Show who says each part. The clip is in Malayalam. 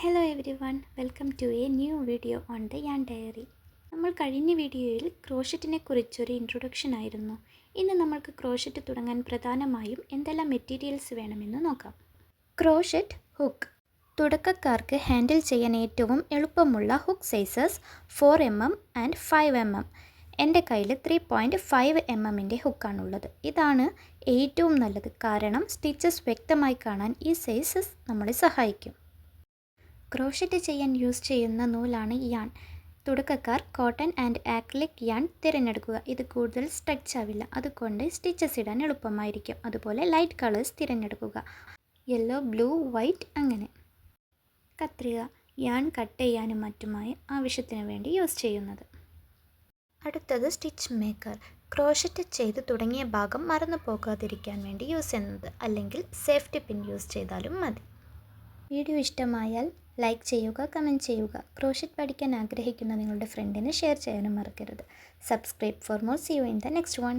Speaker 1: Hello everyone, welcome to a new video on the yarn diary. നമ്മൾ കഴിഞ്ഞ വീഡിയോയിൽ ക്രോഷറ്റിനെ കുറിച്ചൊരു ഇൻട്രൊഡക്ഷൻ ആയിരുന്നു. ഇന്ന് നമ്മൾക്ക് ക്രോഷറ്റ് തുടങ്ങാൻ പ്രധാനമായും എന്തെല്ലാം മെറ്റീരിയൽസ് വേണമെന്ന് നോക്കാം. Crochet hook. തുടക്കക്കാർക്ക് ഹാൻഡിൽ ചെയ്യാൻ ഏറ്റവും എളുപ്പമുള്ള hook sizes 4mm and 5mm. എൻ്റെ കയ്യിൽ 3.5mm ഹുക്കാണുള്ളത്. ഇതാണ് ഏറ്റവും നല്ലത്, കാരണം സ്റ്റിച്ചസ് വ്യക്തമായി കാണാൻ ഈ സൈസസ് നമ്മളെ സഹായിക്കും. ക്രോഷറ്റ് ചെയ്യാൻ യൂസ് ചെയ്യുന്ന നൂലാണ് യാൺ. തുടക്കക്കാർ കോട്ടൺ ആൻഡ് ആക്രിലിക് യാൺ തിരഞ്ഞെടുക്കുക. ഇത് കൂടുതൽ സ്ട്രെച്ച് ആവില്ല, അതുകൊണ്ട് സ്റ്റിച്ചസ് ഇടാൻ എളുപ്പമായിരിക്കും. അതുപോലെ ലൈറ്റ് കളേഴ്സ് തിരഞ്ഞെടുക്കുക, യെല്ലോ, ബ്ലൂ, വൈറ്റ് അങ്ങനെ. കത്രിക, യാൺ കട്ട് ചെയ്യാനും മറ്റുമായി ആവശ്യത്തിന് വേണ്ടി യൂസ് ചെയ്യുന്നത്. അടുത്തത് സ്റ്റിച്ച് മേക്കർ. ക്രോഷറ്റ് ചെയ്ത് തുടങ്ങിയ ഭാഗം മറന്നു പോകാതിരിക്കാൻ വേണ്ടി യൂസ് ചെയ്യുന്നത്, അല്ലെങ്കിൽ സേഫ്റ്റി പിൻ യൂസ് ചെയ്താലും മതി. വീഡിയോ ഇഷ്ടമായാൽ ലൈക്ക് ചെയ്യുക, കമൻറ്റ് ചെയ്യുക. ക്രോഷറ്റ് പഠിക്കാൻ ആഗ്രഹിക്കുന്ന നിങ്ങളുടെ ഫ്രണ്ടിന് ഷെയർ ചെയ്യാനും മറക്കരുത്. Subscribe for more. See you in the next one.